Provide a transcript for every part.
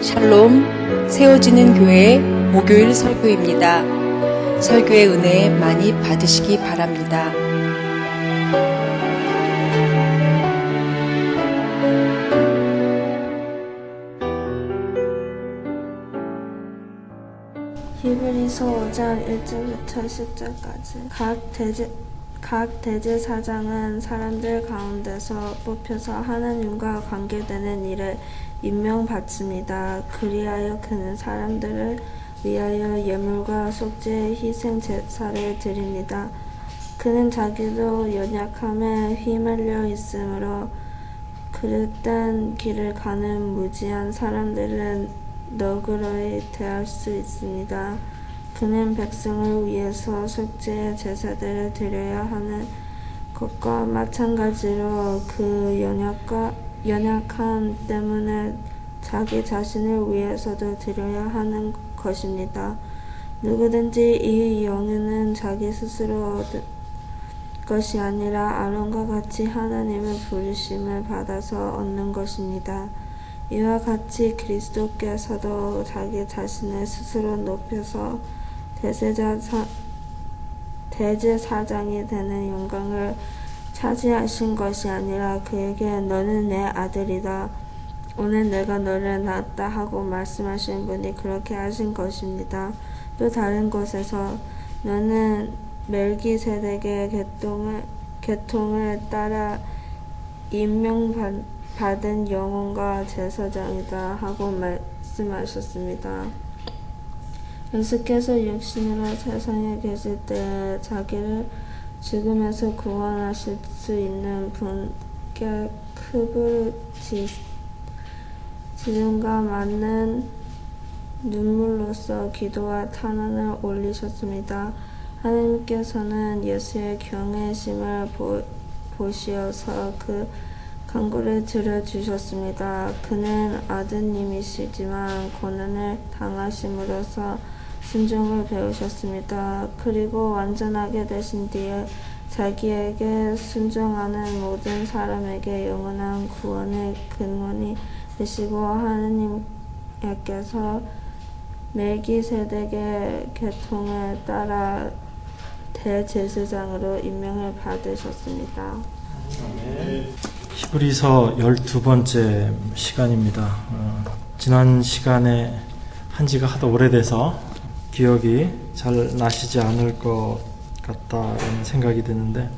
샬롬, 세워지는 교회 목요일 설교입니다. 설교의 은혜 많이 받으시기 바랍니다. 히브리서 5장 1절부터 10절까지 각 대제사장은 사람들 가운데서 뽑혀서 하나님과 관계되는 일에 임명받습니다. 그리하여 그는 사람들을 위하여 예물과 속죄의 희생 제사를 드립니다. 그는 자기도 연약함에 휘말려 있으므로 그릇된 길을 가는 무지한 사람들은 너그러이 대할 수 있습니다. 그는 백성을 위해서 속죄의 제사들을 드려야 하는 것과 마찬가지로 그 연약함 때문에 자기 자신을 위해서도 드려야 하는 것입니다. 누구든지 이 영예는 자기 스스로 얻은 것이 아니라 아론과 같이 하나님의 부르심을 받아서 얻는 것입니다. 이와 같이 그리스도께서도 자기 자신을 스스로 높여서 대제사장이 되는 영광을 차지하신 것이 아니라 그에게 너는 내 아들이다. 오늘 내가 너를 낳았다 하고 말씀하신 분이 그렇게 하신 것입니다. 또 다른 곳에서 너는 멜기세덱의 계통을 따라 임명받은 영혼과 제사장이다 하고 말씀하셨습니다. 예수께서 육신으로 세상에 계실 때 자기를 죽음에서 구원하실 수 있는 분께 크고 지음과 많은 눈물로써 기도와 탄원을 올리셨습니다. 하나님께서는 예수의 경외심을 보시어서 그 간구를 들어주셨습니다. 그는 아드님이시지만 고난을 당하심으로써 순종을 배우셨습니다. 그리고 완전하게 되신 뒤에 자기에게 순종하는 모든 사람에게 영원한 구원의 근원이 되시고 하느님께서 멜기세덱의 계통을 따라 대제사장으로 임명을 받으셨습니다. 히브리서 12번째 시간입니다. 지난 시간에 한 지가 하도 오래돼서 기억이 잘 나시지 않을 것 같다는 생각이 드는데,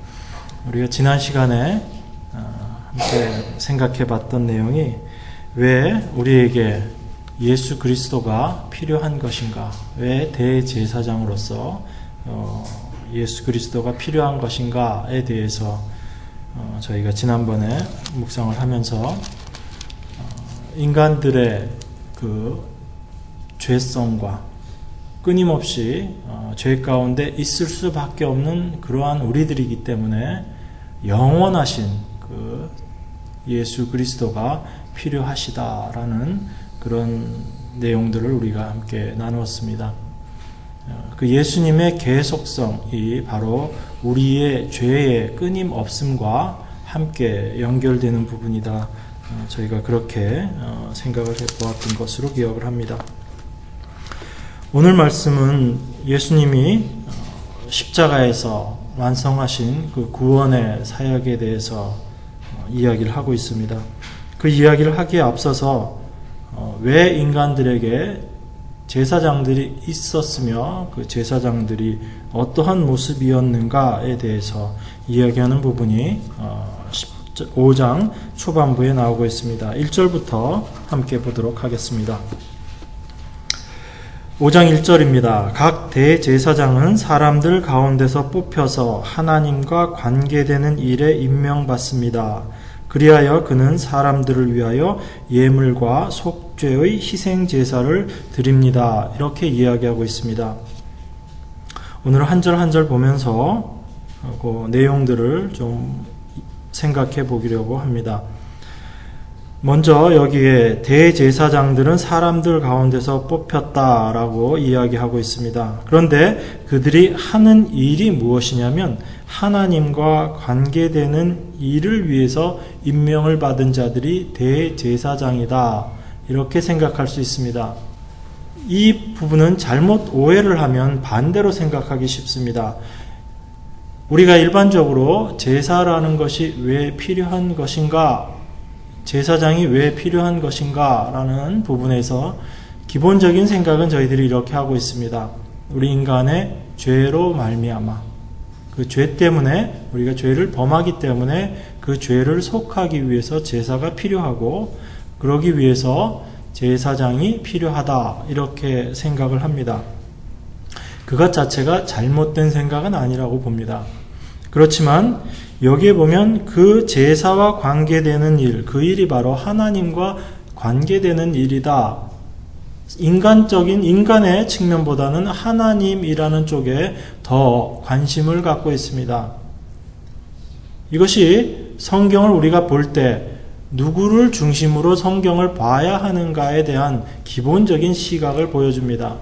우리가 지난 시간에 함께 생각해 봤던 내용이 왜 우리에게 예수 그리스도가 필요한 것인가, 왜 대제사장으로서 예수 그리스도가 필요한 것인가에 대해서 저희가 지난번에 묵상을 하면서 인간들의 그 죄성과 끊임없이 죄 가운데 있을 수밖에 없는 그러한 우리들이기 때문에 영원하신 그 예수 그리스도가 필요하시다라는 그런 내용들을 우리가 함께 나누었습니다. 그 예수님의 계속성이 바로 우리의 죄의 끊임없음과 함께 연결되는 부분이다. 저희가 그렇게 생각을 해보았던 것으로 기억을 합니다. 오늘 말씀은 예수님이 십자가에서 완성하신 그 구원의 사역에 대해서 이야기를 하고 있습니다. 그 이야기를 하기에 앞서서 왜 인간들에게 제사장들이 있었으며 그 제사장들이 어떠한 모습이었는가에 대해서 이야기하는 부분이 5장 초반부에 나오고 있습니다. 1절부터 함께 보도록 하겠습니다. 5장 1절입니다. 각 대제사장은 사람들 가운데서 뽑혀서 하나님과 관계되는 일에 임명받습니다. 그리하여 그는 사람들을 위하여 예물과 속죄의 희생 제사를 드립니다. 이렇게 이야기하고 있습니다. 오늘 한 절 한 절 보면서 그 내용들을 좀 생각해 보려고 합니다. 먼저 여기에 대제사장들은 사람들 가운데서 뽑혔다라고 이야기하고 있습니다. 그런데 그들이 하는 일이 무엇이냐면 하나님과 관계되는 일을 위해서 임명을 받은 자들이 대제사장이다. 이렇게 생각할 수 있습니다. 이 부분은 잘못 오해를 하면 반대로 생각하기 쉽습니다. 우리가 일반적으로 제사라는 것이 왜 필요한 것인가, 제사장이 왜 필요한 것인가 라는 부분에서 기본적인 생각은 저희들이 이렇게 하고 있습니다. 우리 인간의 죄로 말미암아, 그 죄 때문에, 우리가 죄를 범하기 때문에 그 죄를 속하기 위해서 제사가 필요하고, 그러기 위해서 제사장이 필요하다, 이렇게 생각을 합니다. 그것 자체가 잘못된 생각은 아니라고 봅니다. 그렇지만 여기에 보면 그 제사와 관계되는 일, 그 일이 바로 하나님과 관계되는 일이다. 인간의 측면보다는 하나님이라는 쪽에 더 관심을 갖고 있습니다. 이것이 성경을 우리가 볼 때 누구를 중심으로 성경을 봐야 하는가에 대한 기본적인 시각을 보여줍니다.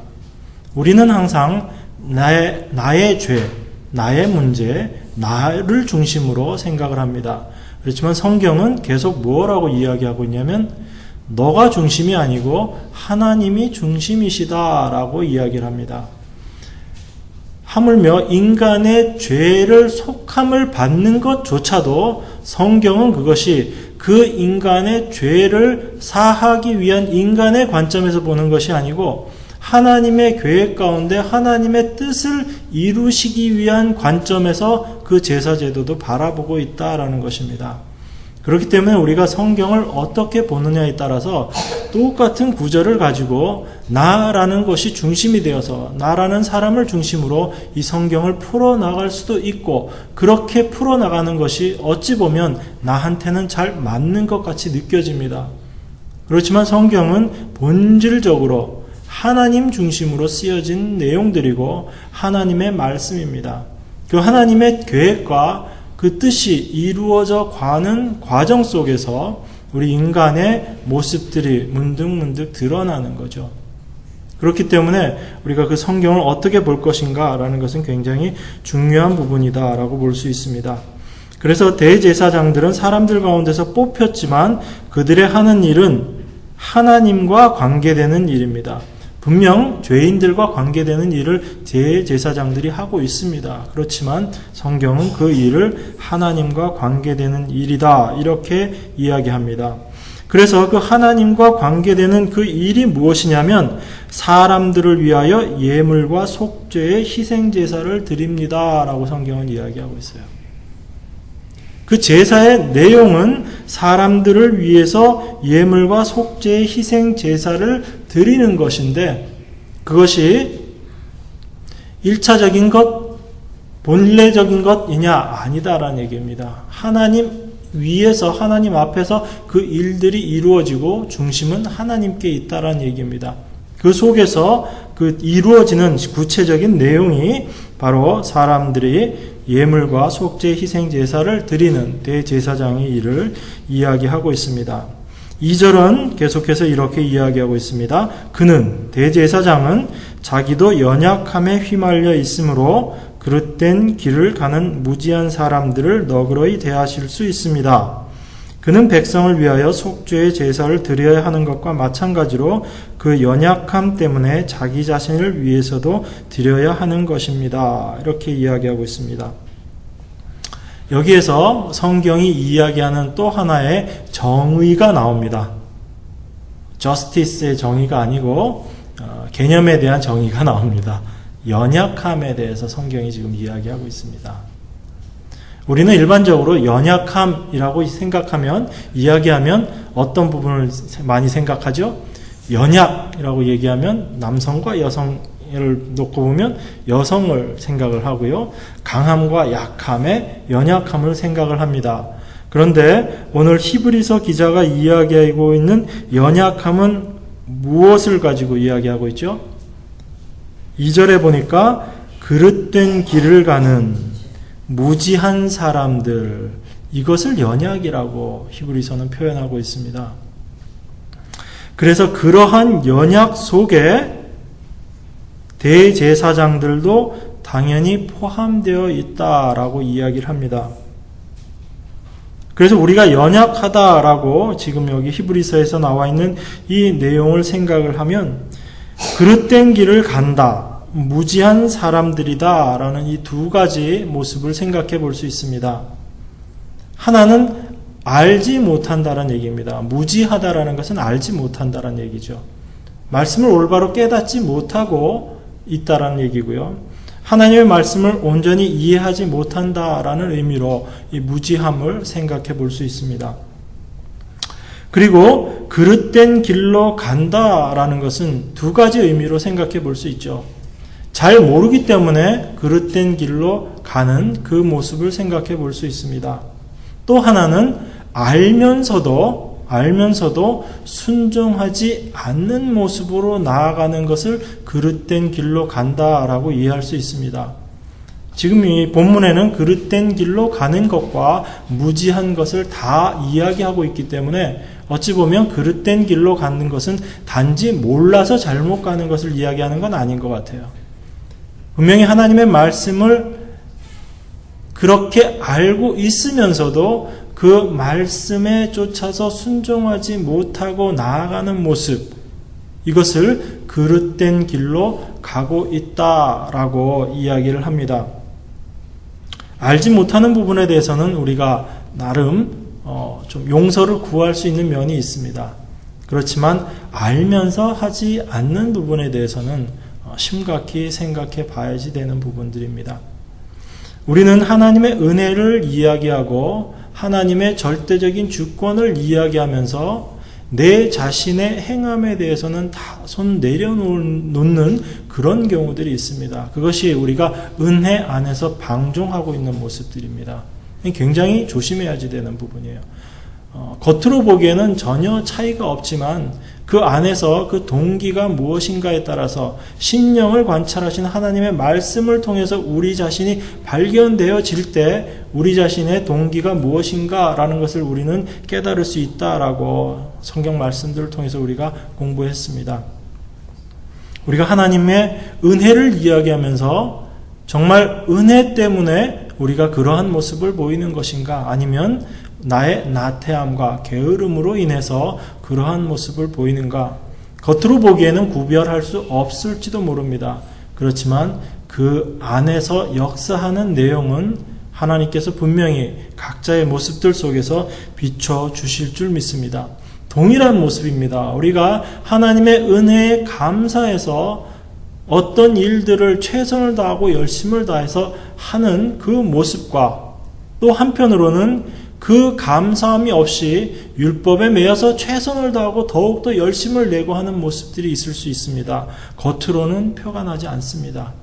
우리는 항상 나의 죄, 나의 문제, 나를 중심으로 생각을 합니다. 그렇지만 성경은 계속 뭐라고 이야기하고 있냐면 너가 중심이 아니고 하나님이 중심이시다라고 이야기를 합니다. 하물며 인간의 죄를 속함을 받는 것조차도 성경은 그것이 그 인간의 죄를 사하기 위한 인간의 관점에서 보는 것이 아니고 하나님의 계획 가운데 하나님의 뜻을 이루시기 위한 관점에서 그 제사 제도도 바라보고 있다라는 것입니다. 그렇기 때문에 우리가 성경을 어떻게 보느냐에 따라서 똑같은 구절을 가지고 나라는 것이 중심이 되어서 나라는 사람을 중심으로 이 성경을 풀어나갈 수도 있고, 그렇게 풀어나가는 것이 어찌 보면 나한테는 잘 맞는 것 같이 느껴집니다. 그렇지만 성경은 본질적으로 하나님 중심으로 쓰여진 내용들이고 하나님의 말씀입니다. 그 하나님의 계획과 그 뜻이 이루어져 가는 과정 속에서 우리 인간의 모습들이 문득문득 드러나는 거죠. 그렇기 때문에 우리가 그 성경을 어떻게 볼 것인가 라는 것은 굉장히 중요한 부분이다 라고 볼 수 있습니다. 그래서 대제사장들은 사람들 가운데서 뽑혔지만 그들의 하는 일은 하나님과 관계되는 일입니다. 분명 죄인들과 관계되는 일을 대제사장들이 하고 있습니다. 그렇지만 성경은 그 일을 하나님과 관계되는 일이다, 이렇게 이야기합니다. 그래서 그 하나님과 관계되는 그 일이 무엇이냐면 사람들을 위하여 예물과 속죄의 희생제사를 드립니다 라고 성경은 이야기하고 있어요. 그 제사의 내용은 사람들을 위해서 예물과 속죄의 희생 제사를 드리는 것인데, 그것이 1차적인 것, 본래적인 것이냐? 아니다라는 얘기입니다. 하나님 위에서, 하나님 앞에서 그 일들이 이루어지고 중심은 하나님께 있다라는 얘기입니다. 그 속에서 그 이루어지는 구체적인 내용이 바로 사람들이 예물과 속죄 희생 제사를 드리는 대제사장의 일을 이야기하고 있습니다. 2절은 계속해서 이렇게 이야기하고 있습니다. 그는, 대제사장은 자기도 연약함에 휘말려 있으므로 그릇된 길을 가는 무지한 사람들을 너그러이 대하실 수 있습니다. 그는 백성을 위하여 속죄의 제사를 드려야 하는 것과 마찬가지로 그 연약함 때문에 자기 자신을 위해서도 드려야 하는 것입니다. 이렇게 이야기하고 있습니다. 여기에서 성경이 이야기하는 또 하나의 정의가 나옵니다. justice의 정의가 아니고 개념에 대한 정의가 나옵니다. 연약함에 대해서 성경이 지금 이야기하고 있습니다. 우리는 일반적으로 연약함이라고 생각하면, 이야기하면 어떤 부분을 많이 생각하죠? 연약이라고 얘기하면 남성과 여성을 놓고 보면 여성을 생각을 하고요. 강함과 약함의 연약함을 생각을 합니다. 그런데 오늘 히브리서 기자가 이야기하고 있는 연약함은 무엇을 가지고 이야기하고 있죠? 2절에 보니까 그릇된 길을 가는 무지한 사람들, 이것을 연약이라고 히브리서는 표현하고 있습니다. 그래서 그러한 연약 속에 대제사장들도 당연히 포함되어 있다라고 이야기를 합니다. 그래서 우리가 연약하다라고 지금 여기 히브리서에서 나와 있는 이 내용을 생각을 하면 그릇된 길을 간다, 무지한 사람들이다 라는 이 두 가지 모습을 생각해 볼 수 있습니다. 하나는 알지 못한다는 얘기입니다. 무지하다라는 것은 알지 못한다는 얘기죠. 말씀을 올바로 깨닫지 못하고 있다라는 얘기고요. 하나님의 말씀을 온전히 이해하지 못한다라는 의미로 이 무지함을 생각해 볼 수 있습니다. 그리고 그릇된 길로 간다라는 것은 두 가지 의미로 생각해 볼 수 있죠. 잘 모르기 때문에 그릇된 길로 가는 그 모습을 생각해 볼 수 있습니다. 또 하나는 알면서도 순종하지 않는 모습으로 나아가는 것을 그릇된 길로 간다라고 이해할 수 있습니다. 지금 이 본문에는 그릇된 길로 가는 것과 무지한 것을 다 이야기하고 있기 때문에 어찌 보면 그릇된 길로 가는 것은 단지 몰라서 잘못 가는 것을 이야기하는 건 아닌 것 같아요. 분명히 하나님의 말씀을 그렇게 알고 있으면서도 그 말씀에 쫓아서 순종하지 못하고 나아가는 모습, 이것을 그릇된 길로 가고 있다라고 이야기를 합니다. 알지 못하는 부분에 대해서는 우리가 나름 좀 용서를 구할 수 있는 면이 있습니다. 그렇지만 알면서 하지 않는 부분에 대해서는 심각히 생각해 봐야지 되는 부분들입니다. 우리는 하나님의 은혜를 이야기하고 하나님의 절대적인 주권을 이야기하면서 내 자신의 행함에 대해서는 다 손 내려놓는 그런 경우들이 있습니다. 그것이 우리가 은혜 안에서 방종하고 있는 모습들입니다. 굉장히 조심해야지 되는 부분이에요. 겉으로 보기에는 전혀 차이가 없지만 그 안에서 그 동기가 무엇인가에 따라서 심령을 관찰하신 하나님의 말씀을 통해서 우리 자신이 발견되어질 때 우리 자신의 동기가 무엇인가라는 것을 우리는 깨달을 수 있다라고 성경 말씀들을 통해서 우리가 공부했습니다. 우리가 하나님의 은혜를 이야기하면서 정말 은혜 때문에 우리가 그러한 모습을 보이는 것인가, 아니면 나의 나태함과 게으름으로 인해서 그러한 모습을 보이는가, 겉으로 보기에는 구별할 수 없을지도 모릅니다. 그렇지만 그 안에서 역사하는 내용은 하나님께서 분명히 각자의 모습들 속에서 비춰주실 줄 믿습니다. 동일한 모습입니다. 우리가 하나님의 은혜에 감사해서 어떤 일들을 최선을 다하고 열심을 다해서 하는 그 모습과, 또 한편으로는 그 감사함이 없이 율법에 매여서 최선을 다하고 더욱더 열심을 내고 하는 모습들이 있을 수 있습니다. 겉으로는 표가 나지 않습니다.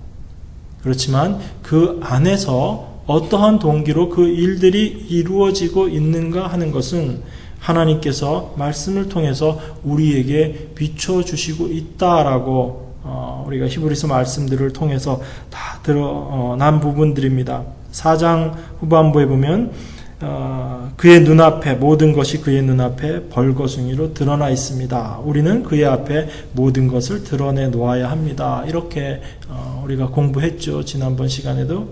그렇지만 그 안에서 어떠한 동기로 그 일들이 이루어지고 있는가 하는 것은 하나님께서 말씀을 통해서 우리에게 비춰주시고 있다라고 우리가 히브리서 말씀들을 통해서 다 드러난 부분들입니다. 4장 후반부에 보면 그의 눈앞에, 모든 것이 그의 눈앞에 벌거숭이로 드러나 있습니다. 우리는 그의 앞에 모든 것을 드러내 놓아야 합니다. 이렇게 우리가 공부했죠. 지난번 시간에도.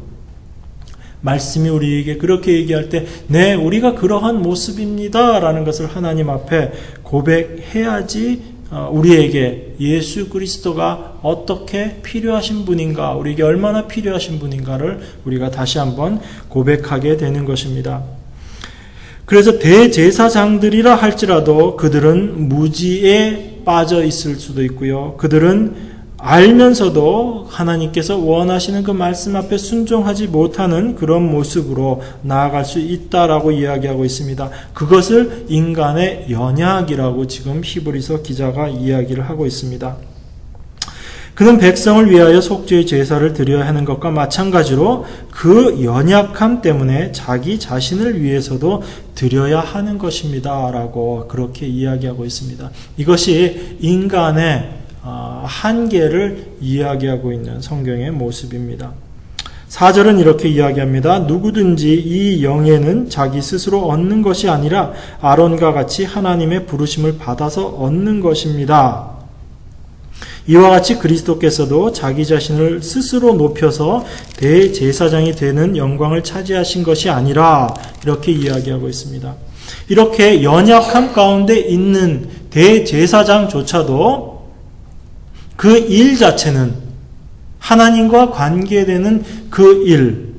말씀이 우리에게 그렇게 얘기할 때, 네, 우리가 그러한 모습입니다 라는 것을 하나님 앞에 고백해야지 우리에게 예수 그리스도가 어떻게 필요하신 분인가, 우리에게 얼마나 필요하신 분인가를 우리가 다시 한번 고백하게 되는 것입니다. 그래서 대제사장들이라 할지라도 그들은 무지에 빠져 있을 수도 있고요. 그들은 알면서도 하나님께서 원하시는 그 말씀 앞에 순종하지 못하는 그런 모습으로 나아갈 수 있다라고 이야기하고 있습니다. 그것을 인간의 연약이라고 지금 히브리서 기자가 이야기를 하고 있습니다. 그는 백성을 위하여 속죄의 제사를 드려야 하는 것과 마찬가지로 그 연약함 때문에 자기 자신을 위해서도 드려야 하는 것입니다 라고 그렇게 이야기하고 있습니다. 이것이 인간의 한계를 이야기하고 있는 성경의 모습입니다. 4절은 이렇게 이야기합니다. 누구든지 이 영예는 자기 스스로 얻는 것이 아니라 아론과 같이 하나님의 부르심을 받아서 얻는 것입니다. 이와 같이 그리스도께서도 자기 자신을 스스로 높여서 대제사장이 되는 영광을 차지하신 것이 아니라 이렇게 이야기하고 있습니다. 이렇게 연약함 가운데 있는 대제사장조차도 그 일 자체는 하나님과 관계되는 그 일,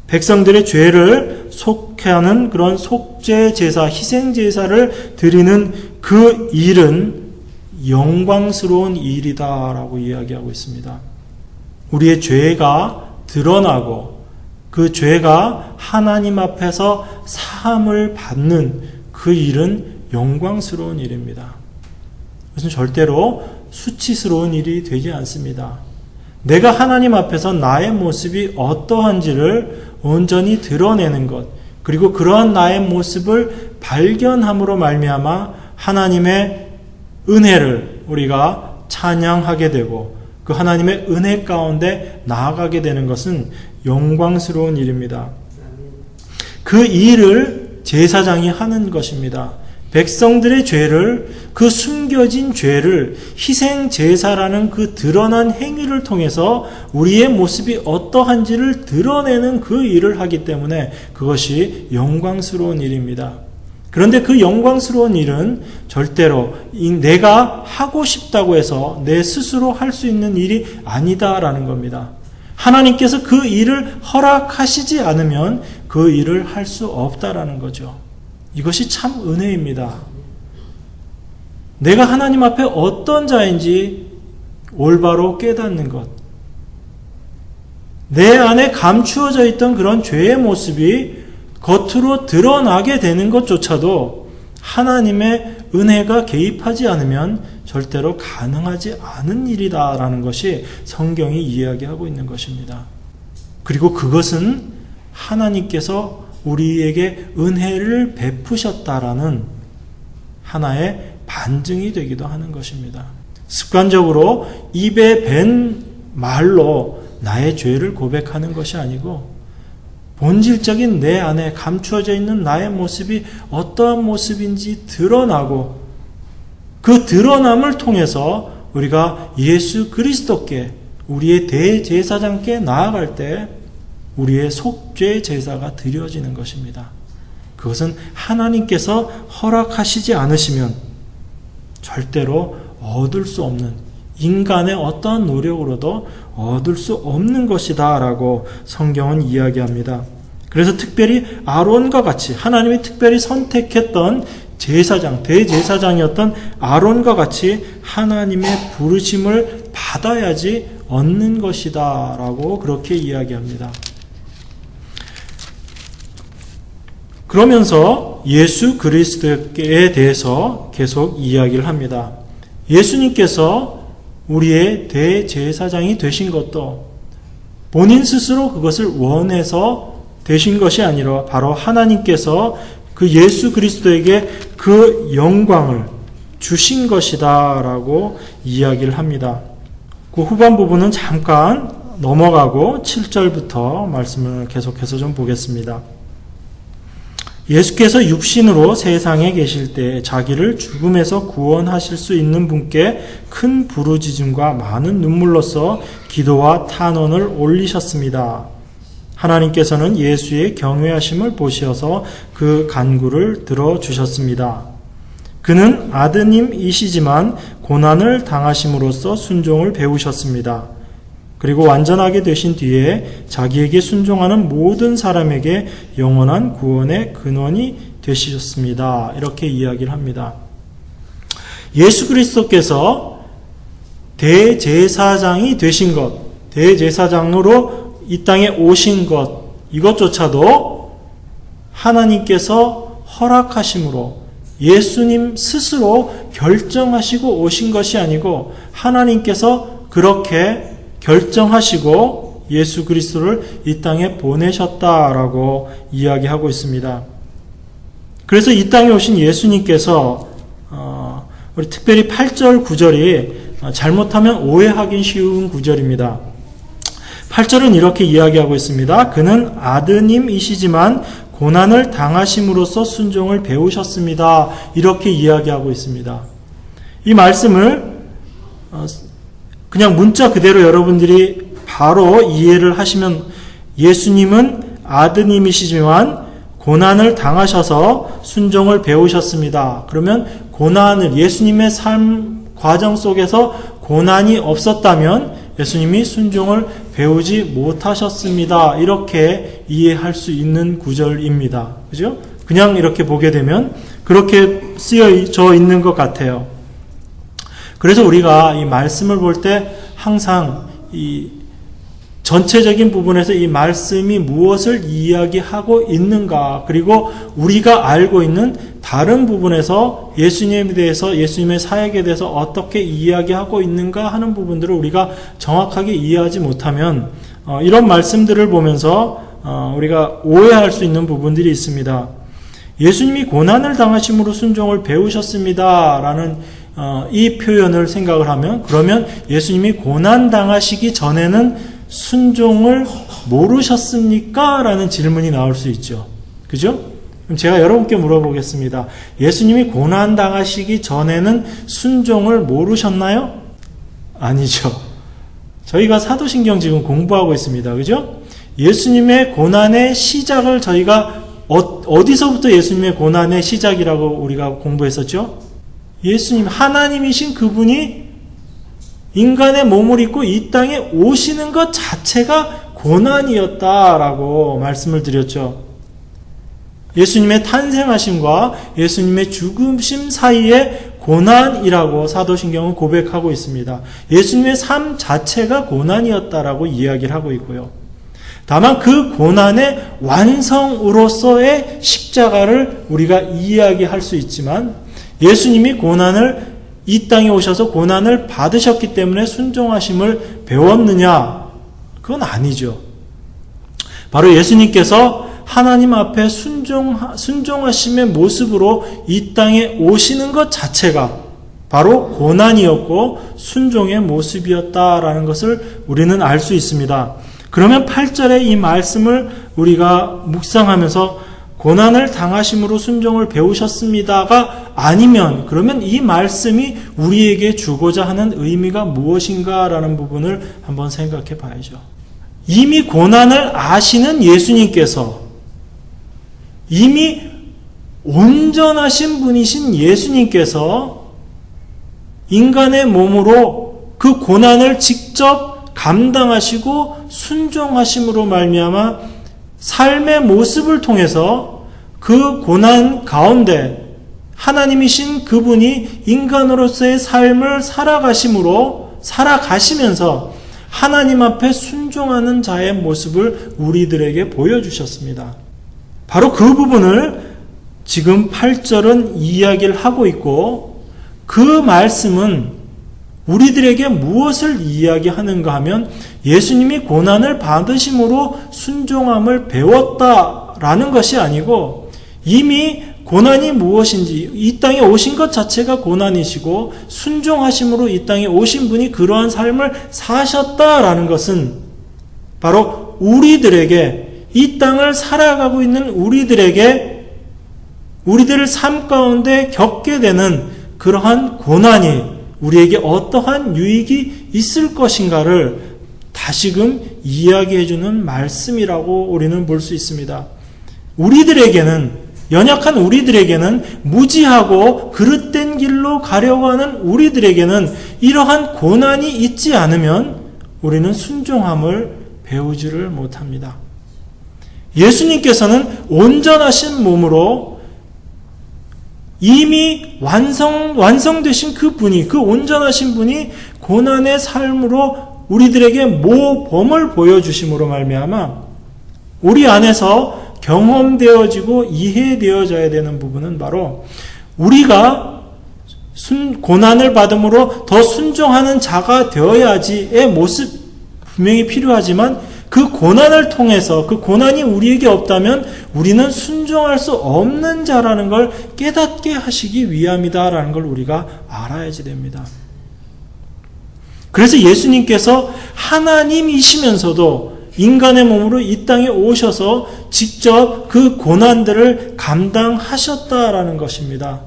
백성들의 죄를 속하는 그런 속죄제사, 희생제사를 드리는 그 일은 영광스러운 일이다라고 이야기하고 있습니다. 우리의 죄가 드러나고 그 죄가 하나님 앞에서 사함을 받는 그 일은 영광스러운 일입니다. 그것은 절대로 수치스러운 일이 되지 않습니다. 내가 하나님 앞에서 나의 모습이 어떠한지를 온전히 드러내는 것, 그리고 그러한 나의 모습을 발견함으로 말미암아 하나님의 은혜를 우리가 찬양하게 되고 그 하나님의 은혜 가운데 나아가게 되는 것은 영광스러운 일입니다. 그 일을 제사장이 하는 것입니다. 백성들의 죄를, 그 숨겨진 죄를 희생 제사라는 그 드러난 행위를 통해서 우리의 모습이 어떠한지를 드러내는 그 일을 하기 때문에 그것이 영광스러운 일입니다. 그런데 그 영광스러운 일은 절대로 내가 하고 싶다고 해서 내 스스로 할 수 있는 일이 아니다라는 겁니다. 하나님께서 그 일을 허락하시지 않으면 그 일을 할 수 없다라는 거죠. 이것이 참 은혜입니다. 내가 하나님 앞에 어떤 자인지 올바로 깨닫는 것, 내 안에 감추어져 있던 그런 죄의 모습이 겉으로 드러나게 되는 것조차도 하나님의 은혜가 개입하지 않으면 절대로 가능하지 않은 일이다라는 것이 성경이 이야기하고 있는 것입니다. 그리고 그것은 하나님께서 우리에게 은혜를 베푸셨다라는 하나의 반증이 되기도 하는 것입니다. 습관적으로 입에 밴 말로 나의 죄를 고백하는 것이 아니고 본질적인 내 안에 감추어져 있는 나의 모습이 어떠한 모습인지 드러나고 그 드러남을 통해서 우리가 예수 그리스도께 우리의 대제사장께 나아갈 때 우리의 속죄 제사가 드려지는 것입니다. 그것은 하나님께서 허락하시지 않으시면 절대로 얻을 수 없는, 인간의 어떠한 노력으로도 얻을 수 없는 것이다 라고 성경은 이야기합니다. 그래서 특별히 아론과 같이 하나님이 특별히 선택했던 제사장, 대제사장이었던 아론과 같이 하나님의 부르심을 받아야지 얻는 것이다 라고 그렇게 이야기합니다. 그러면서 예수 그리스도에 대해서 계속 이야기를 합니다. 예수님께서 우리의 대제사장이 되신 것도 본인 스스로 그것을 원해서 되신 것이 아니라 바로 하나님께서 그 예수 그리스도에게 그 영광을 주신 것이다 라고 이야기를 합니다. 그 후반 부분은 잠깐 넘어가고 7절부터 말씀을 계속해서 좀 보겠습니다. 예수께서 육신으로 세상에 계실 때 자기를 죽음에서 구원하실 수 있는 분께 큰 부르짖음과 많은 눈물로써 기도와 탄원을 올리셨습니다. 하나님께서는 예수의 경외하심을 보시어서 그 간구를 들어주셨습니다. 그는 아드님이시지만 고난을 당하심으로써 순종을 배우셨습니다. 그리고 완전하게 되신 뒤에 자기에게 순종하는 모든 사람에게 영원한 구원의 근원이 되시셨습니다. 이렇게 이야기를 합니다. 예수 그리스도께서 대제사장이 되신 것, 대제사장으로 이 땅에 오신 것, 이것조차도 하나님께서 허락하심으로 예수님 스스로 결정하시고 오신 것이 아니고 하나님께서 그렇게 결정하시고 예수 그리스도를 이 땅에 보내셨다라고 이야기하고 있습니다. 그래서 이 땅에 오신 예수님께서 우리 특별히 8절 9절이 잘못하면 오해하기 쉬운 구절입니다. 8절은 이렇게 이야기하고 있습니다. 그는 아드님이시지만 고난을 당하심으로써 순종을 배우셨습니다. 이렇게 이야기하고 있습니다. 이 말씀을 그냥 문자 그대로 여러분들이 바로 이해를 하시면 예수님은 아드님이시지만 고난을 당하셔서 순종을 배우셨습니다. 그러면 고난을 예수님의 삶 과정 속에서 고난이 없었다면 예수님이 순종을 배우지 못하셨습니다. 이렇게 이해할 수 있는 구절입니다. 그죠? 그냥 이렇게 보게 되면 그렇게 쓰여져 있는 것 같아요. 그래서 우리가 이 말씀을 볼 때 항상 이 전체적인 부분에서 이 말씀이 무엇을 이야기하고 있는가, 그리고 우리가 알고 있는 다른 부분에서 예수님에 대해서, 예수님의 사역에 대해서 어떻게 이야기하고 있는가 하는 부분들을 우리가 정확하게 이해하지 못하면 이런 말씀들을 보면서 우리가 오해할 수 있는 부분들이 있습니다. 예수님이 고난을 당하심으로 순종을 배우셨습니다 라는 이 표현을 생각을 하면, 그러면 예수님이 고난 당하시기 전에는 순종을 모르셨습니까? 라는 질문이 나올 수 있죠. 그죠? 그럼 제가 여러분께 물어보겠습니다. 예수님이 고난 당하시기 전에는 순종을 모르셨나요? 아니죠. 저희가 사도신경 지금 공부하고 있습니다. 그죠? 예수님의 고난의 시작을 저희가 어디서부터 예수님의 고난의 시작이라고 우리가 공부했었죠? 예수님, 하나님이신 그분이 인간의 몸을 입고 이 땅에 오시는 것 자체가 고난이었다라고 말씀을 드렸죠. 예수님의 탄생하심과 예수님의 죽으심 사이에 고난이라고 사도신경은 고백하고 있습니다. 예수님의 삶 자체가 고난이었다라고 이야기를 하고 있고요. 다만 그 고난의 완성으로서의 십자가를 우리가 이야기할 수 있지만, 예수님이 고난을 이 땅에 오셔서 고난을 받으셨기 때문에 순종하심을 배웠느냐? 그건 아니죠. 바로 예수님께서 하나님 앞에 순종하심의 모습으로 이 땅에 오시는 것 자체가 바로 고난이었고 순종의 모습이었다라는 것을 우리는 알 수 있습니다. 그러면 8절의 이 말씀을 우리가 묵상하면서 고난을 당하심으로 순종을 배우셨습니다가 아니면, 그러면 이 말씀이 우리에게 주고자 하는 의미가 무엇인가라는 부분을 한번 생각해 봐야죠. 이미 고난을 아시는 예수님께서, 이미 온전하신 분이신 예수님께서 인간의 몸으로 그 고난을 직접 감당하시고 순종하심으로 말미암아 삶의 모습을 통해서 그 고난 가운데 하나님이신 그분이 인간으로서의 삶을 살아가시면서 하나님 앞에 순종하는 자의 모습을 우리들에게 보여주셨습니다. 바로 그 부분을 지금 8절은 이야기를 하고 있고, 그 말씀은 우리들에게 무엇을 이야기하는가 하면 예수님이 고난을 받으심으로 순종함을 배웠다라는 것이 아니고, 이미 고난이 무엇인지, 이 땅에 오신 것 자체가 고난이시고 순종하심으로 이 땅에 오신 분이 그러한 삶을 사셨다라는 것은 바로 우리들에게, 이 땅을 살아가고 있는 우리들에게, 우리들의 삶 가운데 겪게 되는 그러한 고난이 우리에게 어떠한 유익이 있을 것인가를 다시금 이야기해주는 말씀이라고 우리는 볼 수 있습니다. 연약한 우리들에게는, 무지하고 그릇된 길로 가려고 하는 우리들에게는 이러한 고난이 있지 않으면 우리는 순종함을 배우지를 못합니다. 예수님께서는 온전하신 몸으로 이미 완성되신 그 분이, 그 온전하신 분이 고난의 삶으로 우리들에게 모범을 보여주심으로 말미암아 우리 안에서 경험되어지고 이해되어져야 되는 부분은 바로 우리가 고난을 받음으로 더 순종하는 자가 되어야지의 모습 분명히 필요하지만, 그 고난을 통해서, 그 고난이 우리에게 없다면 우리는 순종할 수 없는 자라는 걸 깨닫게 하시기 위함이다라는 걸 우리가 알아야지 됩니다. 그래서 예수님께서 하나님이시면서도 인간의 몸으로 이 땅에 오셔서 직접 그 고난들을 감당하셨다라는 것입니다.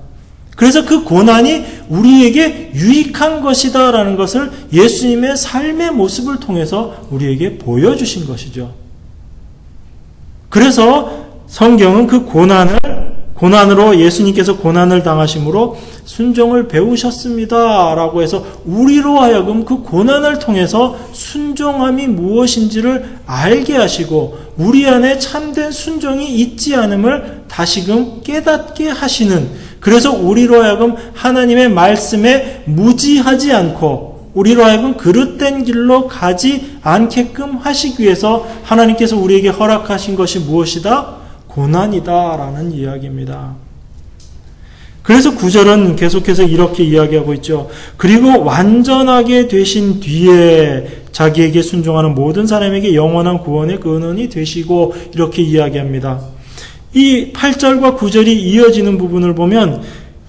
그래서 그 고난이 우리에게 유익한 것이다라는 것을 예수님의 삶의 모습을 통해서 우리에게 보여주신 것이죠. 그래서 성경은 그 고난으로 예수님께서 고난을 당하심으로 순종을 배우셨습니다 라고 해서 우리로 하여금 그 고난을 통해서 순종함이 무엇인지를 알게 하시고 우리 안에 참된 순종이 있지 않음을 다시금 깨닫게 하시는, 그래서 우리로 하여금 하나님의 말씀에 무지하지 않고 우리로 하여금 그릇된 길로 가지 않게끔 하시기 위해서 하나님께서 우리에게 허락하신 것이 무엇이다? 고난이다 라는 이야기입니다. 그래서 9절은 계속해서 이렇게 이야기하고 있죠. 그리고 완전하게 되신 뒤에 자기에게 순종하는 모든 사람에게 영원한 구원의 근원이 되시고, 이렇게 이야기합니다. 이 8절과 9절이 이어지는 부분을 보면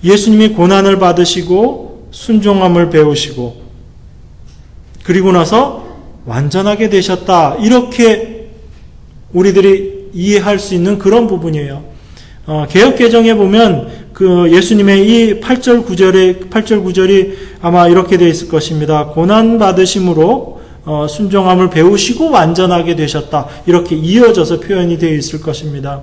예수님이 고난을 받으시고 순종함을 배우시고 그리고 나서 완전하게 되셨다, 이렇게 우리들이 이해할 수 있는 그런 부분이에요. 개역개정에 보면 그 예수님의 이 8절 9절이 아마 이렇게 되어 있을 것입니다. 고난 받으심으로 순종함을 배우시고 완전하게 되셨다, 이렇게 이어져서 표현이 되어 있을 것입니다.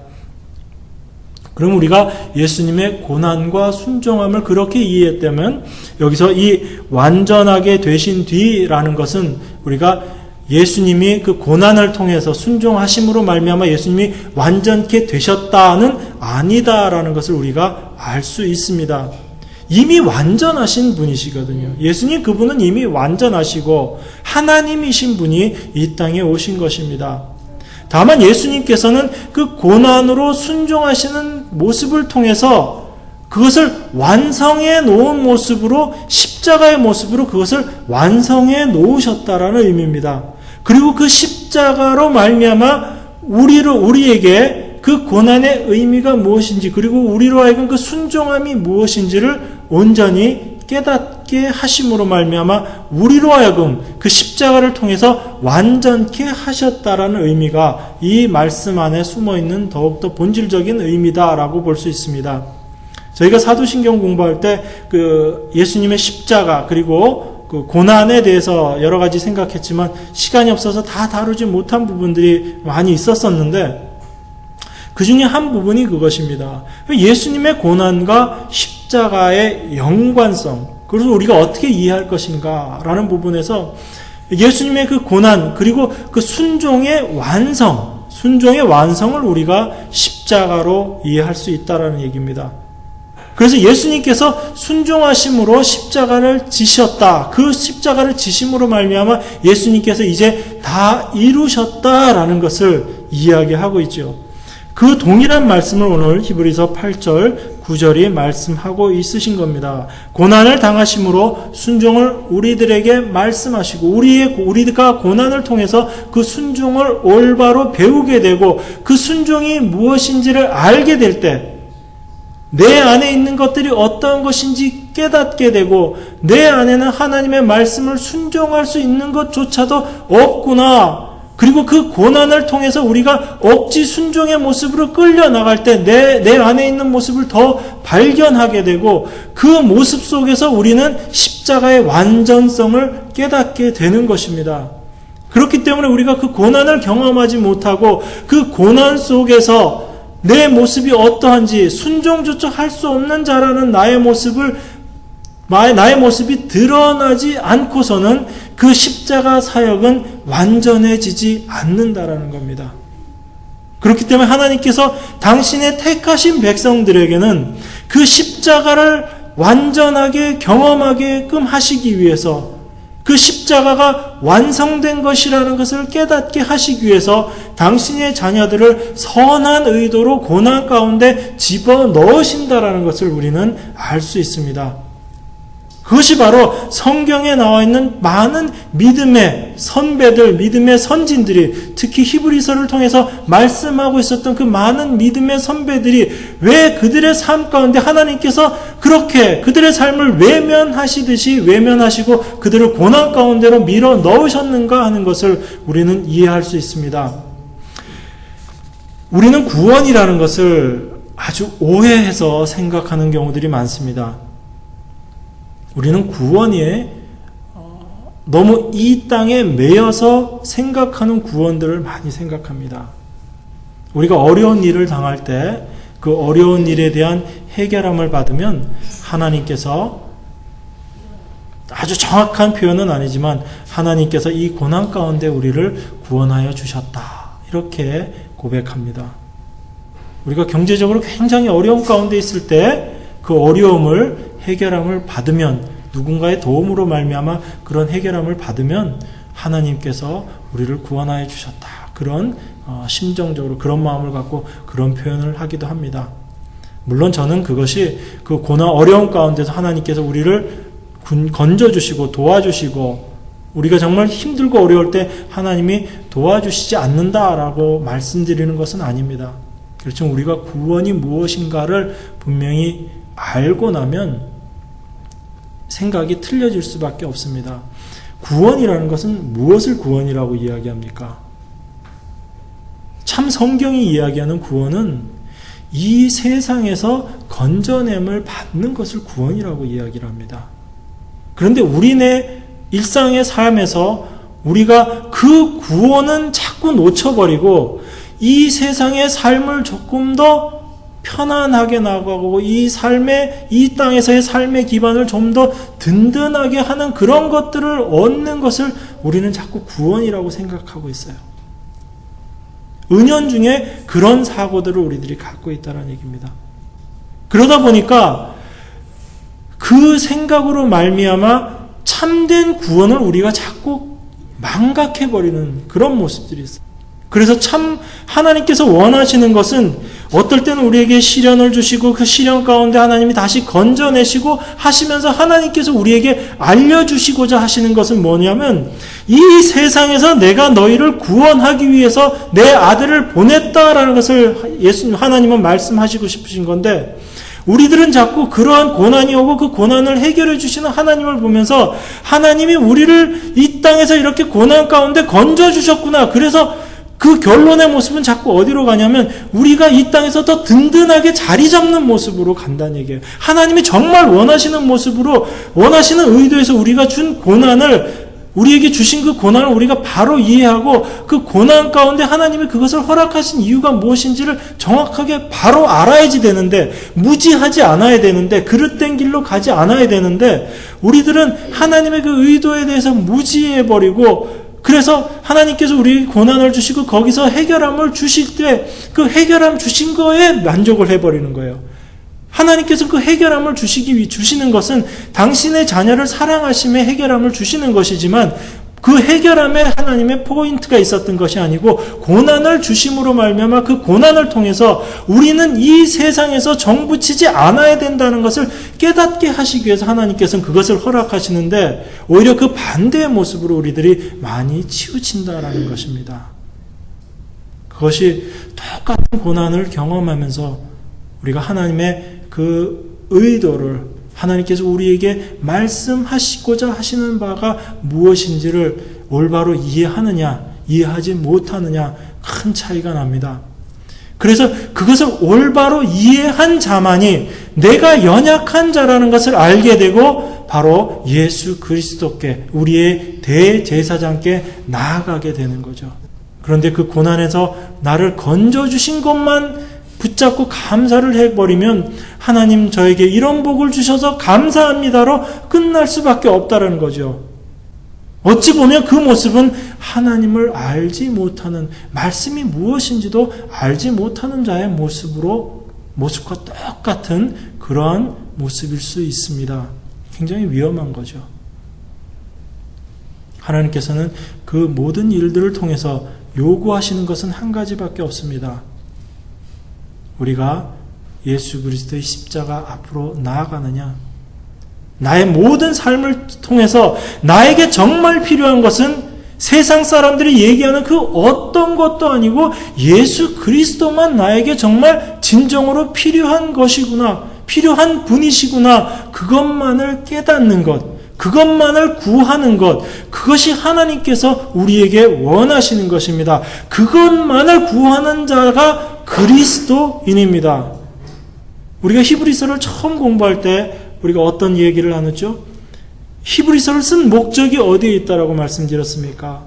그럼 우리가 예수님의 고난과 순종함을 그렇게 이해했다면 여기서 이 완전하게 되신 뒤라는 것은 우리가 예수님이 그 고난을 통해서 순종하심으로 말미암아 예수님이 완전케 되셨다는 아니다라는 것을 우리가 알 수 있습니다. 이미 완전하신 분이시거든요. 예수님 그분은 이미 완전하시고 하나님이신 분이 이 땅에 오신 것입니다. 다만 예수님께서는 그 고난으로 순종하시는 모습을 통해서 그것을 완성해 놓은 모습으로, 십자가의 모습으로 그것을 완성해 놓으셨다라는 의미입니다. 그리고 그 십자가로 말미암아 우리에게 그 고난의 의미가 무엇인지, 그리고 우리로 하여금 그 순종함이 무엇인지를 온전히 깨닫게 하심으로 말미암아 우리로 하여금 그 십자가를 통해서 완전케 하셨다라는 의미가 이 말씀 안에 숨어있는 더욱더 본질적인 의미다라고 볼 수 있습니다. 저희가 사도신경 공부할 때 그 예수님의 십자가 그리고 그 고난에 대해서 여러 가지 생각했지만 시간이 없어서 다 다루지 못한 부분들이 많이 있었었는데 그 중에 한 부분이 그것입니다. 예수님의 고난과 십자가의 연관성, 그래서 우리가 어떻게 이해할 것인가 라는 부분에서 예수님의 그 고난 그리고 그 순종의 완성을 우리가 십자가로 이해할 수 있다라는 얘기입니다. 그래서 예수님께서 순종하심으로 십자가를 지셨다. 그 십자가를 지심으로 말미암아 예수님께서 이제 다 이루셨다라는 것을 이야기하고 있죠. 그 동일한 말씀을 오늘 히브리서 8절 9절이 말씀하고 있으신 겁니다. 고난을 당하심으로 순종을 우리들에게 말씀하시고 우리가 고난을 통해서 그 순종을 올바로 배우게 되고 그 순종이 무엇인지를 알게 될 때 내 안에 있는 것들이 어떤 것인지 깨닫게 되고 내 안에는 하나님의 말씀을 순종할 수 있는 것조차도 없구나. 그리고 그 고난을 통해서 우리가 억지 순종의 모습으로 끌려나갈 때 내 안에 있는 모습을 더 발견하게 되고 그 모습 속에서 우리는 십자가의 완전성을 깨닫게 되는 것입니다. 그렇기 때문에 우리가 그 고난을 경험하지 못하고 그 고난 속에서 내 모습이 어떠한지 순종조차 할 수 없는 자라는 나의 모습이 드러나지 않고서는 그 십자가 사역은 완전해지지 않는다라는 겁니다. 그렇기 때문에 하나님께서 당신의 택하신 백성들에게는 그 십자가를 완전하게 경험하게끔 하시기 위해서 그 십자가가 완성된 것이라는 것을 깨닫게 하시기 위해서 당신의 자녀들을 선한 의도로 고난 가운데 집어넣으신다라는 것을 우리는 알 수 있습니다. 그것이 바로 성경에 나와 있는 많은 믿음의 선배들, 믿음의 선진들이 특히 히브리서를 통해서 말씀하고 있었던 그 많은 믿음의 선배들이 왜 그들의 삶 가운데 하나님께서 그렇게 그들의 삶을 외면하시듯이 외면하시고 그들을 고난 가운데로 밀어 넣으셨는가 하는 것을 우리는 이해할 수 있습니다. 우리는 구원이라는 것을 아주 오해해서 생각하는 경우들이 많습니다. 우리는 구원이 너무 이 땅에 매여서 생각하는 구원들을 많이 생각합니다. 우리가 어려운 일을 당할 때 그 어려운 일에 대한 해결함을 받으면 하나님께서 아주 정확한 표현은 아니지만 하나님께서 이 고난 가운데 우리를 구원하여 주셨다. 이렇게 고백합니다. 우리가 경제적으로 굉장히 어려운 가운데 있을 때 그 어려움을 해결함을 받으면 누군가의 도움으로 말미암아 그런 해결함을 받으면 하나님께서 우리를 구원하여 주셨다. 그런 심정적으로 그런 마음을 갖고 그런 표현을 하기도 합니다. 물론 저는 그것이 그 고난 어려움 가운데서 하나님께서 우리를 건져주시고 도와주시고 우리가 정말 힘들고 어려울 때 하나님이 도와주시지 않는다라고 말씀드리는 것은 아닙니다. 그렇지만 우리가 구원이 무엇인가를 분명히 알고 나면 생각이 틀려질 수밖에 없습니다. 구원이라는 것은 무엇을 구원이라고 이야기합니까? 참 성경이 이야기하는 구원은 이 세상에서 건져냄을 받는 것을 구원이라고 이야기를 합니다. 그런데 우리네 일상의 삶에서 우리가 그 구원은 자꾸 놓쳐버리고 이 세상의 삶을 조금 더 편안하게 나가고 이 땅에서의 삶의 기반을 좀 더 든든하게 하는 그런 것들을 얻는 것을 우리는 자꾸 구원이라고 생각하고 있어요. 은연중에 그런 사고들을 우리들이 갖고 있다는 얘기입니다. 그러다 보니까 그 생각으로 말미암아 참된 구원을 우리가 자꾸 망각해버리는 그런 모습들이 있어요. 그래서 참 하나님께서 원하시는 것은 어떨 때는 우리에게 시련을 주시고 그 시련 가운데 하나님이 다시 건져내시고 하시면서 하나님께서 우리에게 알려주시고자 하시는 것은 뭐냐면 이 세상에서 내가 너희를 구원하기 위해서 내 아들을 보냈다라는 것을 예수님 하나님은 말씀하시고 싶으신 건데 우리들은 자꾸 그러한 고난이 오고 그 고난을 해결해 주시는 하나님을 보면서 하나님이 우리를 이 땅에서 이렇게 고난 가운데 건져주셨구나. 그래서 그 결론의 모습은 자꾸 어디로 가냐면 우리가 이 땅에서 더 든든하게 자리 잡는 모습으로 간다는 얘기예요. 하나님이 정말 원하시는 모습으로 원하시는 의도에서 우리가 준 고난을 우리에게 주신 그 고난을 우리가 바로 이해하고 그 고난 가운데 하나님이 그것을 허락하신 이유가 무엇인지를 정확하게 바로 알아야지 되는데 무지하지 않아야 되는데 그릇된 길로 가지 않아야 되는데 우리들은 하나님의 그 의도에 대해서 무지해버리고 그래서 하나님께서 우리에게 고난을 주시고 거기서 해결함을 주실 때 그 해결함 주신 거에 만족을 해버리는 거예요. 하나님께서 그 해결함을 주시는 것은 당신의 자녀를 사랑하심에 해결함을 주시는 것이지만 그 해결함에 하나님의 포인트가 있었던 것이 아니고 고난을 주심으로 말미암아 그 고난을 통해서 우리는 이 세상에서 정붙이지 않아야 된다는 것을 깨닫게 하시기 위해서 하나님께서는 그것을 허락하시는데 오히려 그 반대의 모습으로 우리들이 많이 치우친다라는 것입니다. 그것이 똑같은 고난을 경험하면서 우리가 하나님의 그 의도를 하나님께서 우리에게 말씀하시고자 하시는 바가 무엇인지를 올바로 이해하느냐, 이해하지 못하느냐 큰 차이가 납니다. 그래서 그것을 올바로 이해한 자만이 내가 연약한 자라는 것을 알게 되고 바로 예수 그리스도께 우리의 대제사장께 나아가게 되는 거죠. 그런데 그 고난에서 나를 건져주신 것만 붙잡고 감사를 해버리면 하나님 저에게 이런 복을 주셔서 감사합니다로 끝날 수밖에 없다는 거죠. 어찌 보면 그 모습은 하나님을 알지 못하는 말씀이 무엇인지도 알지 못하는 자의 모습과 똑같은 그러한 모습일 수 있습니다. 굉장히 위험한 거죠. 하나님께서는 그 모든 일들을 통해서 요구하시는 것은 한 가지밖에 없습니다. 우리가 예수 그리스도의 십자가 앞으로 나아가느냐, 나의 모든 삶을 통해서 나에게 정말 필요한 것은 세상 사람들이 얘기하는 그 어떤 것도 아니고 예수 그리스도만 나에게 정말 진정으로 필요한 것이구나, 필요한 분이시구나, 그것만을 깨닫는 것, 그것만을 구하는 것, 그것이 하나님께서 우리에게 원하시는 것입니다. 그것만을 구하는 자가 그리스도인입니다. 우리가 히브리서를 처음 공부할 때 우리가 어떤 얘기를 나눴죠? 히브리서를 쓴 목적이 어디에 있다라고 말씀드렸습니까?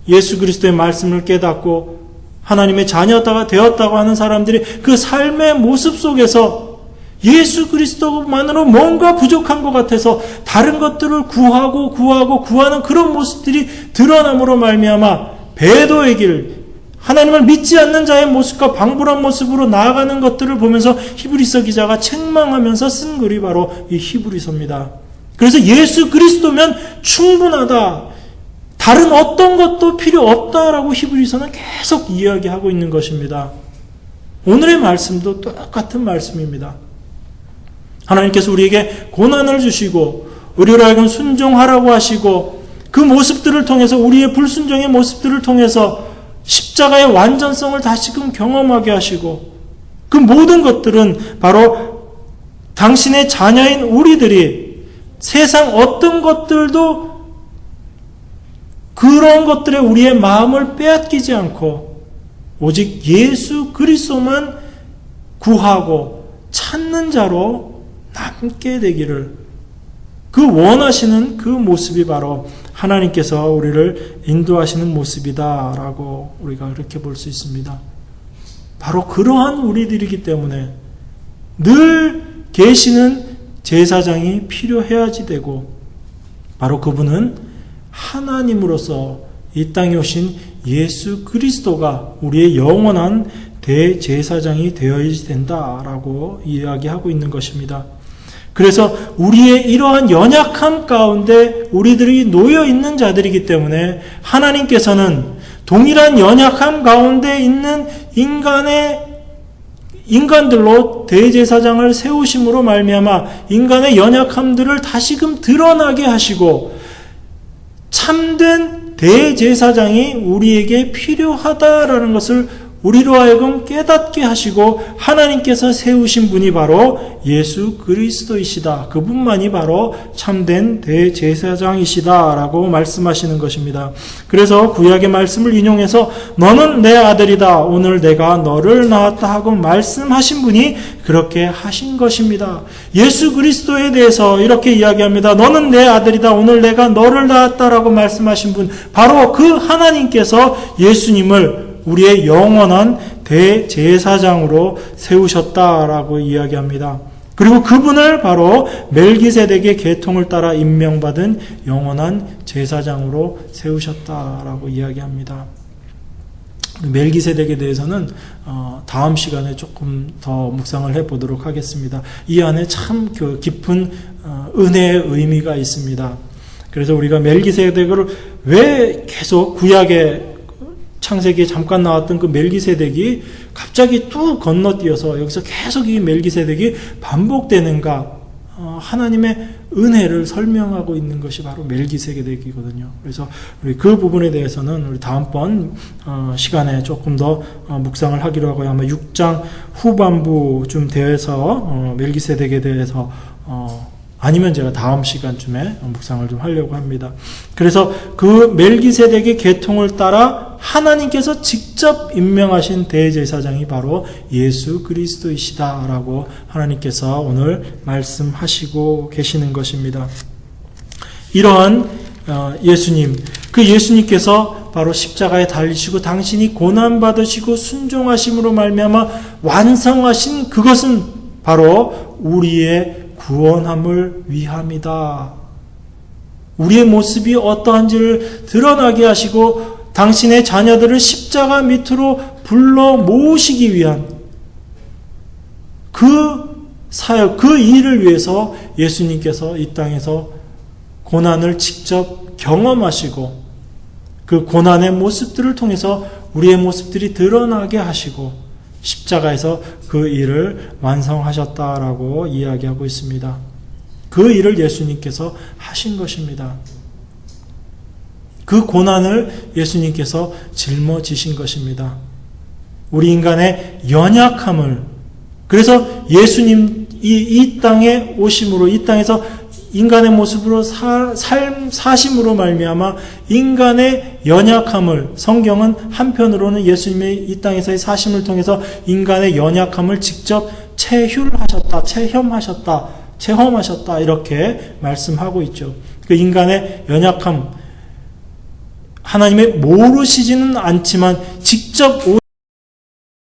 예수 그리스도의 말씀을 깨닫고 하나님의 자녀가 되었다고 하는 사람들이 그 삶의 모습 속에서 예수 그리스도만으로 뭔가 부족한 것 같아서 다른 것들을 구하는 그런 모습들이 드러남으로 말미암아 배도의 길, 하나님을 믿지 않는 자의 모습과 방불한 모습으로 나아가는 것들을 보면서 히브리서 기자가 책망하면서 쓴 글이 바로 이 히브리서입니다. 그래서 예수 그리스도면 충분하다, 다른 어떤 것도 필요 없다라고 히브리서는 계속 이야기하고 있는 것입니다. 오늘의 말씀도 똑같은 말씀입니다. 하나님께서 우리에게 고난을 주시고 우리로 하여금 순종하라고 하시고 그 모습들을 통해서, 우리의 불순종의 모습들을 통해서 십자가의 완전성을 다시금 경험하게 하시고, 그 모든 것들은 바로 당신의 자녀인 우리들이 세상 어떤 것들도 그런 것들에 우리의 마음을 빼앗기지 않고 오직 예수 그리스도만 구하고 찾는 자로 남게 되기를, 그 원하시는 그 모습이 바로 하나님께서 우리를 인도하시는 모습이다라고 우리가 그렇게 볼 수 있습니다. 바로 그러한 우리들이기 때문에 늘 계시는 제사장이 필요해야지 되고, 바로 그분은 하나님으로서 이 땅에 오신 예수 그리스도가 우리의 영원한 대제사장이 되어야지 된다라고 이야기하고 있는 것입니다. 그래서 우리의 이러한 연약함 가운데 우리들이 놓여 있는 자들이기 때문에 하나님께서는 동일한 연약함 가운데 있는 인간들로 대제사장을 세우심으로 말미암아 인간의 연약함들을 다시금 드러나게 하시고, 참된 대제사장이 우리에게 필요하다라는 것을 우리로 하여금 깨닫게 하시고 하나님께서 세우신 분이 바로 예수 그리스도이시다, 그분만이 바로 참된 대제사장이시다라고 말씀하시는 것입니다. 그래서 구약의 말씀을 인용해서 너는 내 아들이다, 오늘 내가 너를 낳았다 하고 말씀하신 분이 그렇게 하신 것입니다. 예수 그리스도에 대해서 이렇게 이야기합니다. 너는 내 아들이다, 오늘 내가 너를 낳았다라고 말씀하신 분, 바로 그 하나님께서 예수님을 우리의 영원한 대제사장으로 세우셨다라고 이야기합니다. 그리고 그분을 바로 멜기세덱의 계통을 따라 임명받은 영원한 제사장으로 세우셨다라고 이야기합니다. 멜기세덱에 대해서는 다음 시간에 조금 더 묵상을 해보도록 하겠습니다. 이 안에 참 깊은 은혜의 의미가 있습니다. 그래서 우리가 멜기세덱을 왜 계속 구약에 창세기에 잠깐 나왔던 그 멜기세덱이 갑자기 뚝 건너뛰어서 여기서 계속 이 멜기세덱이 반복되는가, 하나님의 은혜를 설명하고 있는 것이 바로 멜기세덱이거든요. 그래서 우리 그 부분에 대해서는 우리 다음번 시간에 조금 더 묵상을 하기로 하고요. 아마 6장 후반부쯤 되어서 멜기세덱에 대해서 아니면 제가 다음 시간쯤에 묵상을 좀 하려고 합니다. 그래서 그 멜기세덱의 계통을 따라 하나님께서 직접 임명하신 대제사장이 바로 예수 그리스도이시다라고 하나님께서 오늘 말씀하시고 계시는 것입니다. 이러한 예수님, 그 예수님께서 바로 십자가에 달리시고 당신이 고난받으시고 순종하심으로 말미암아 완성하신 그것은 바로 우리의 구원함을 위함이다. 우리의 모습이 어떠한지를 드러나게 하시고 당신의 자녀들을 십자가 밑으로 불러 모으시기 위한 그 사역, 그 일을 위해서 예수님께서 이 땅에서 고난을 직접 경험하시고 그 고난의 모습들을 통해서 우리의 모습들이 드러나게 하시고 십자가에서 그 일을 완성하셨다라고 이야기하고 있습니다. 그 일을 예수님께서 하신 것입니다. 그 고난을 예수님께서 짊어지신 것입니다. 우리 인간의 연약함을, 그래서 예수님 이 땅에 오심으로, 이 땅에서 인간의 모습으로 사심으로 말미암아 인간의 연약함을, 성경은 한편으로는 예수님의 이 땅에서의 사심을 통해서 인간의 연약함을 직접 체험하셨다 이렇게 말씀하고 있죠. 그 인간의 연약함, 하나님의 모르시지는 않지만 직접